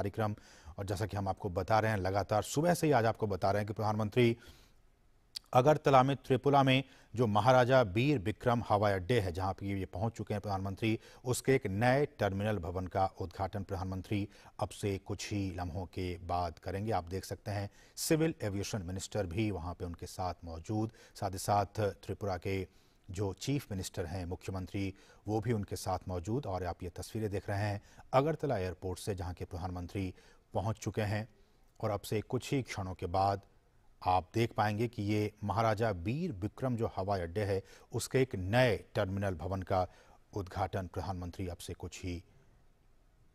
कार्यक्रम। और जैसा कि हम आपको बता रहे हैं, लगातार सुबह से ही आज आपको बता रहे हैं कि प्रधानमंत्री अगरतला में त्रिपुरा में जो महाराजा वीर विक्रम हवाई अड्डे है, जहां पर ये पहुंच चुके हैं प्रधानमंत्री, उसके एक नए टर्मिनल भवन का उद्घाटन प्रधानमंत्री अब से कुछ ही लम्हों के बाद करेंगे। आप देख सकते हैं सिविल एविएशन मिनिस्टर भी वहां पे उनके साथ मौजूद, साथ ही साथ त्रिपुरा के जो चीफ मिनिस्टर हैं, मुख्यमंत्री, वो भी उनके साथ मौजूद। और आप ये तस्वीरें देख रहे हैं अगरतला एयरपोर्ट से, जहाँ के प्रधानमंत्री पहुँच चुके हैं। और अब से कुछ ही क्षणों के बाद आप देख पाएंगे कि ये महाराजा वीर विक्रम जो हवाई अड्डे है, उसके एक नए टर्मिनल भवन का उद्घाटन प्रधानमंत्री अब से कुछ ही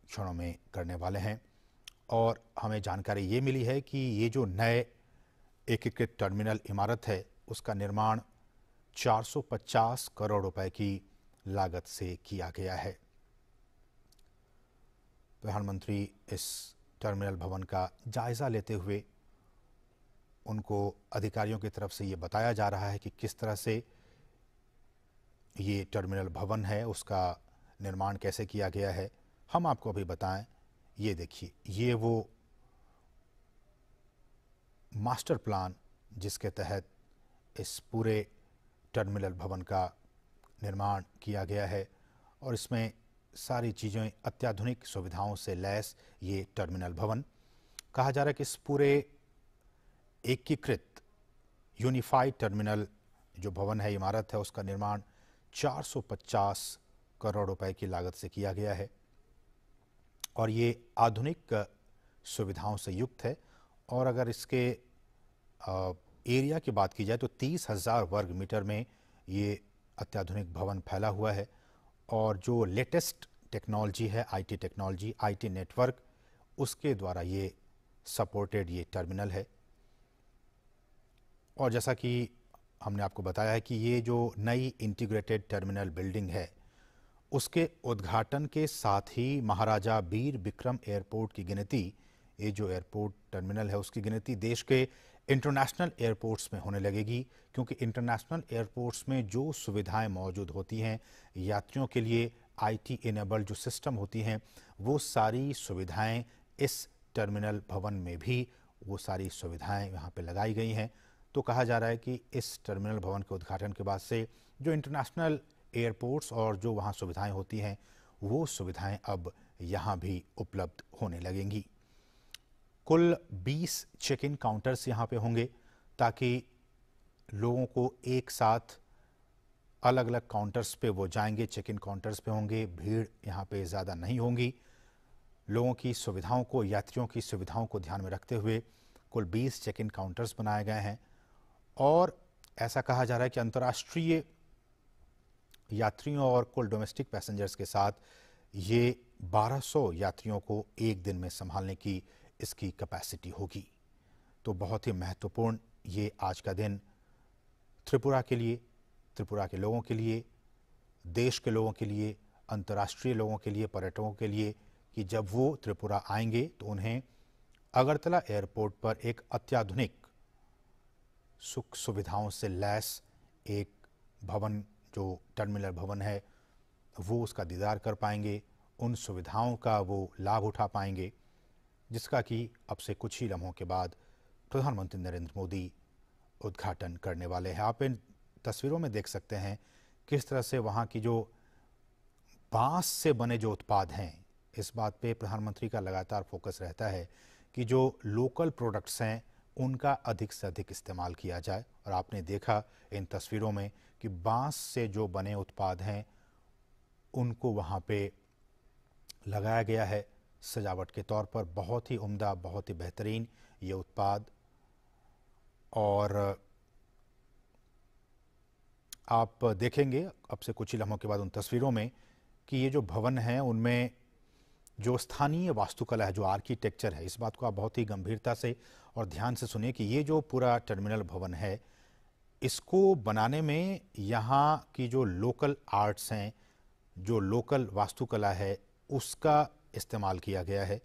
क्षणों में करने वाले हैं। और हमें जानकारी ये मिली है कि ये जो नए एकीकृत टर्मिनल इमारत है, उसका निर्माण 450 करोड़ रुपए की लागत से किया गया है। प्रधानमंत्री इस टर्मिनल भवन का जायजा लेते हुए उनको अधिकारियों की तरफ से ये बताया जा रहा है कि किस तरह से ये टर्मिनल भवन है, उसका निर्माण कैसे किया गया है। हम आपको अभी बताएं, ये देखिए, ये वो मास्टर प्लान जिसके तहत इस पूरे टर्मिनल भवन का निर्माण किया गया है। और इसमें सारी चीज़ें अत्याधुनिक सुविधाओं से लैस ये टर्मिनल भवन, कहा जा रहा है कि इस पूरे एकीकृत यूनिफाइड टर्मिनल जो भवन है, इमारत है, उसका निर्माण 450 करोड़ रुपए की लागत से किया गया है। और ये आधुनिक सुविधाओं से युक्त है। और अगर इसके एरिया की बात की जाए तो 30,000 वर्ग मीटर में ये अत्याधुनिक भवन फैला हुआ है। और जो लेटेस्ट टेक्नोलॉजी है, आईटी टेक्नोलॉजी, आईटी नेटवर्क, उसके द्वारा ये सपोर्टेड ये टर्मिनल है। और जैसा कि हमने आपको बताया है कि ये जो नई इंटीग्रेटेड टर्मिनल बिल्डिंग है, उसके उद्घाटन के साथ ही महाराजा वीर विक्रम एयरपोर्ट की गिनती, ये जो एयरपोर्ट टर्मिनल है उसकी गिनती देश के इंटरनेशनल एयरपोर्ट्स में होने लगेगी। क्योंकि इंटरनेशनल एयरपोर्ट्स में जो सुविधाएं मौजूद होती हैं यात्रियों के लिए, आईटी इनेबल्ड जो सिस्टम होती हैं, वो सारी सुविधाएं इस टर्मिनल भवन में भी वो सारी सुविधाएं यहाँ पे लगाई गई हैं। तो कहा जा रहा है कि इस टर्मिनल भवन के उद्घाटन के बाद से जो इंटरनेशनल एयरपोर्ट्स और जो वहाँ सुविधाएं होती हैं, वो सुविधाएं अब यहाँ भी उपलब्ध होने लगेंगी। कुल 20 चेक इन काउंटर्स यहाँ पे होंगे, ताकि लोगों को एक साथ अलग अलग काउंटर्स पे वो जाएंगे, चेक इन काउंटर्स पे होंगे, भीड़ यहाँ पे ज़्यादा नहीं होंगी। लोगों की सुविधाओं को, यात्रियों की सुविधाओं को ध्यान में रखते हुए कुल 20 चेक इन काउंटर्स बनाए गए हैं। और ऐसा कहा जा रहा है कि अंतर्राष्ट्रीय यात्रियों और कुल डोमेस्टिक पैसेंजर्स के साथ ये 1200 यात्रियों को एक दिन में संभालने की इसकी कैपेसिटी होगी। तो बहुत ही महत्वपूर्ण ये आज का दिन त्रिपुरा के लिए, त्रिपुरा के लोगों के लिए, देश के लोगों के लिए, अंतर्राष्ट्रीय लोगों के लिए, पर्यटकों के लिए, कि जब वो त्रिपुरा आएंगे तो उन्हें अगरतला एयरपोर्ट पर एक अत्याधुनिक सुख सुविधाओं से लैस एक भवन, जो टर्मिनल भवन है, वो उसका दीदार कर पाएंगे, उन सुविधाओं का वो लाभ उठा पाएंगे, जिसका कि अब से कुछ ही लम्हों के बाद प्रधानमंत्री नरेंद्र मोदी उद्घाटन करने वाले हैं। आप इन तस्वीरों में देख सकते हैं किस तरह से वहाँ की जो बांस से बने जो उत्पाद हैं, इस बात पे प्रधानमंत्री का लगातार फोकस रहता है कि जो लोकल प्रोडक्ट्स हैं उनका अधिक से अधिक इस्तेमाल किया जाए। और आपने देखा इन तस्वीरों में कि बांस से जो बने उत्पाद हैं उनको वहाँ पे लगाया गया है सजावट के तौर पर। बहुत ही उम्दा, बहुत ही बेहतरीन ये उत्पाद। और आप देखेंगे अब से कुछ ही लम्हों के बाद उन तस्वीरों में कि ये जो भवन है उनमें जो स्थानीय वास्तुकला है, जो आर्किटेक्चर है, इस बात को आप बहुत ही गंभीरता से और ध्यान से सुनिए कि ये जो पूरा टर्मिनल भवन है, इसको बनाने में यहाँ की जो लोकल आर्ट्स हैं, जो लोकल वास्तुकला है, उसका इस्तेमाल किया गया है,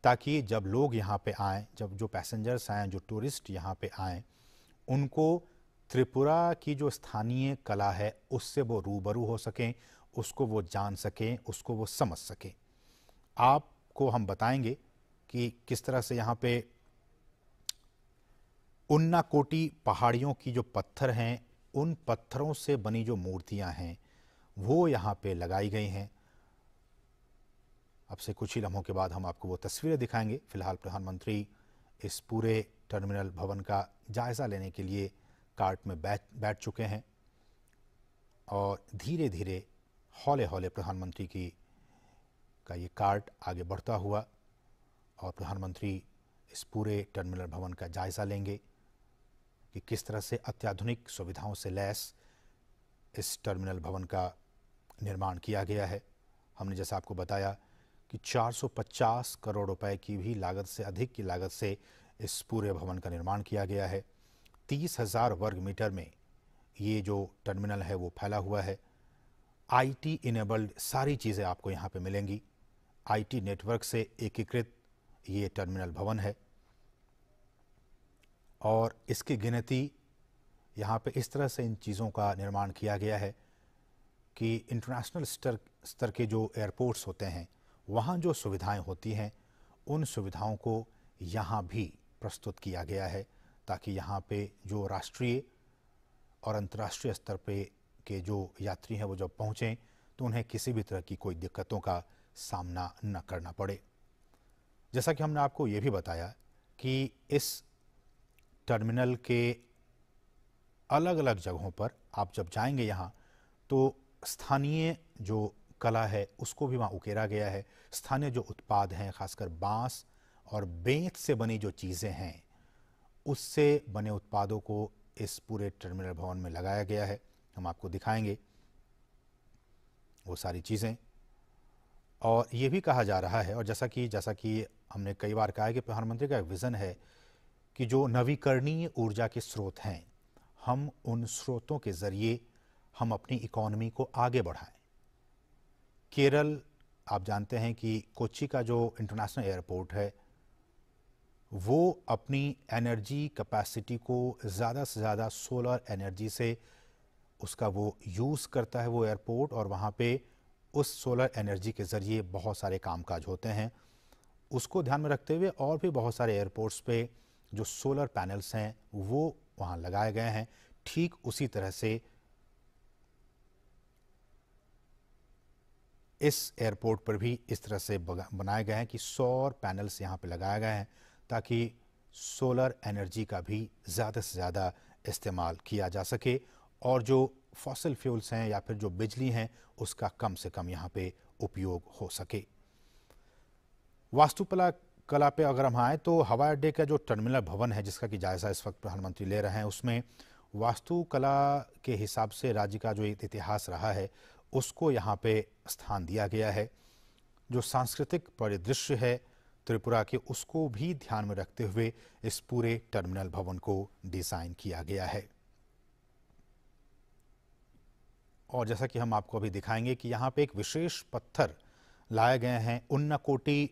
ताकि जब लोग यहाँ पे आएँ, जब जो पैसेंजर्स आएँ, जो टूरिस्ट यहाँ पे आएँ, उनको त्रिपुरा की जो स्थानीय कला है उससे वो रूबरू हो सकें, उसको वो जान सकें, उसको वो समझ सकें। आपको हम बताएंगे कि किस तरह से यहाँ पे उन्नाकोटी पहाड़ियों की जो पत्थर हैं, उन पत्थरों से बनी जो मूर्तियां हैं वो यहाँ पे लगाई गई हैं। अब से कुछ ही लम्हों के बाद हम आपको वो तस्वीरें दिखाएंगे। फिलहाल प्रधानमंत्री इस पूरे टर्मिनल भवन का जायज़ा लेने के लिए कार्ट में बैठ चुके हैं और धीरे धीरे हौले हौले प्रधानमंत्री का ये कार्ट आगे बढ़ता हुआ और प्रधानमंत्री इस पूरे टर्मिनल भवन का जायज़ा लेंगे कि किस तरह से अत्याधुनिक सुविधाओं से लैस इस टर्मिनल भवन का निर्माण किया गया है। हमने जैसा आपको बताया कि 450 करोड़ रुपए की भी लागत से अधिक की लागत से इस पूरे भवन का निर्माण किया गया है। 30,000 वर्ग मीटर में ये जो टर्मिनल है वो फैला हुआ है। आईटी इनेबल्ड सारी चीज़ें आपको यहाँ पे मिलेंगी। आईटी नेटवर्क से एकीकृत ये टर्मिनल भवन है और इसकी गिनती यहाँ पे इस तरह से इन चीज़ों का निर्माण किया गया है कि इंटरनेशनल स्तर के जो एयरपोर्ट्स होते हैं वहाँ जो सुविधाएं होती हैं उन सुविधाओं को यहाँ भी प्रस्तुत किया गया है ताकि यहाँ पे जो राष्ट्रीय और अंतर्राष्ट्रीय स्तर पे के जो यात्री हैं वो जब पहुँचें तो उन्हें किसी भी तरह की कोई दिक्कतों का सामना न करना पड़े। जैसा कि हमने आपको ये भी बताया कि इस टर्मिनल के अलग अलग जगहों पर आप जब जाएंगे यहाँ तो स्थानीय जो कला है उसको भी वहाँ उकेरा गया है। स्थानीय जो उत्पाद हैं, खासकर बांस और बेंत से बनी जो चीज़ें हैं उससे बने उत्पादों को इस पूरे टर्मिनल भवन में लगाया गया है। हम आपको दिखाएंगे वो सारी चीज़ें। और ये भी कहा जा रहा है और जैसा कि हमने कई बार कहा है कि प्रधानमंत्री का एक विज़न है कि जो नवीकरणीय ऊर्जा के स्रोत हैं हम उन स्रोतों के ज़रिए हम अपनी इकोनॉमी को आगे बढ़ाएं। केरल, आप जानते हैं कि कोच्चि का जो इंटरनेशनल एयरपोर्ट है वो अपनी एनर्जी कैपेसिटी को ज़्यादा से ज़्यादा सोलर एनर्जी से उसका वो यूज़ करता है वो एयरपोर्ट, और वहाँ पे उस सोलर एनर्जी के ज़रिए बहुत सारे कामकाज होते हैं। उसको ध्यान में रखते हुए और भी बहुत सारे एयरपोर्ट्स पे जो सोलर पैनल्स हैं वो वहाँ लगाए गए हैं। ठीक उसी तरह से इस एयरपोर्ट पर भी इस तरह से बनाए गए हैं कि सौर पैनल्स यहाँ पे लगाए गए हैं ताकि सोलर एनर्जी का भी ज़्यादा से ज़्यादा इस्तेमाल किया जा सके और जो फॉसिल फ्यूल्स हैं या फिर जो बिजली हैं उसका कम से कम यहाँ पे उपयोग हो सके। वास्तुकला पे अगर हम आए तो हवाई अड्डे का जो टर्मिनल भवन है जिसका कि जायज़ा इस वक्त प्रधानमंत्री ले रहे हैं उसमें वास्तुकला के हिसाब से राज्य का जो एक इतिहास रहा है उसको यहाँ पे स्थान दिया गया है। जो सांस्कृतिक परिदृश्य है त्रिपुरा के उसको भी ध्यान में रखते हुए इस पूरे टर्मिनल भवन को डिज़ाइन किया गया है। और जैसा कि हम आपको अभी दिखाएंगे कि यहाँ पे एक विशेष पत्थर लाए गए हैं। उन्नाकोटी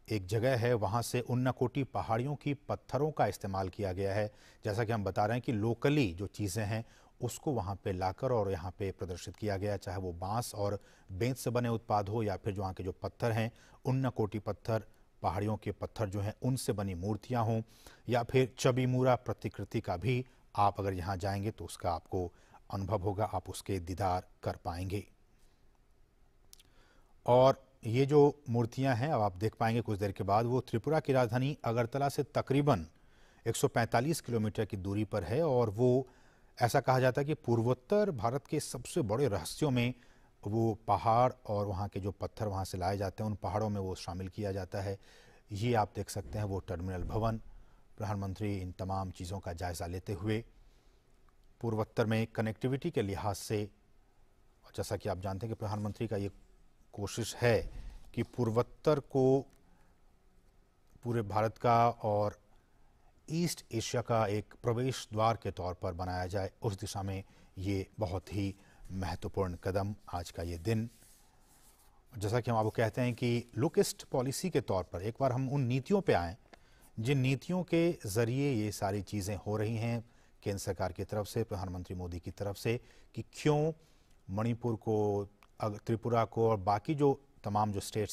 एक जगह है, वहाँ से उन्नाकोटी पहाड़ियों की पत्थरों का इस्तेमाल किया गया है। जैसा कि हम बता रहे हैं कि लोकली जो चीज़ें हैं उसको वहाँ पे लाकर और यहाँ पे प्रदर्शित किया गया, चाहे वो बांस और बेंत से बने उत्पाद हो या फिर जो वहाँ के जो पत्थर हैं उन्नाकोटी पत्थर, पहाड़ियों के पत्थर जो हैं उनसे बनी मूर्तियाँ हों या फिर चबीमुरा प्रतिकृति का भी आप अगर यहाँ जाएंगे तो उसका आपको अनुभव होगा, आप उसके दीदार कर पाएंगे। और ये जो मूर्तियां हैं अब आप देख पाएंगे कुछ देर के बाद, वो त्रिपुरा की राजधानी अगरतला से तकरीबन 145 किलोमीटर की दूरी पर है और वो ऐसा कहा जाता है कि पूर्वोत्तर भारत के सबसे बड़े रहस्यों में वो पहाड़ और वहाँ के जो पत्थर वहाँ से लाए जाते हैं उन पहाड़ों में वो शामिल किया जाता है। ये आप देख सकते हैं वो टर्मिनल भवन। प्रधानमंत्री इन तमाम चीज़ों का जायज़ा लेते हुए पूर्वोत्तर में कनेक्टिविटी के लिहाज से, और जैसा कि आप जानते हैं कि प्रधानमंत्री का ये कोशिश है कि पूर्वोत्तर को पूरे भारत का और ईस्ट एशिया का एक प्रवेश द्वार के तौर पर बनाया जाए, उस दिशा में ये बहुत ही महत्वपूर्ण कदम आज का ये दिन। जैसा कि हम आपको कहते हैं कि लुक ईस्ट पॉलिसी के तौर पर एक बार हम उन नीतियों पे आएँ जिन नीतियों के ज़रिए ये सारी चीज़ें हो रही हैं केंद्र सरकार की तरफ से, प्रधानमंत्री मोदी की तरफ से, कि क्यों मणिपुर को, त्रिपुरा को और बाकी जो तमाम जो स्टेट्स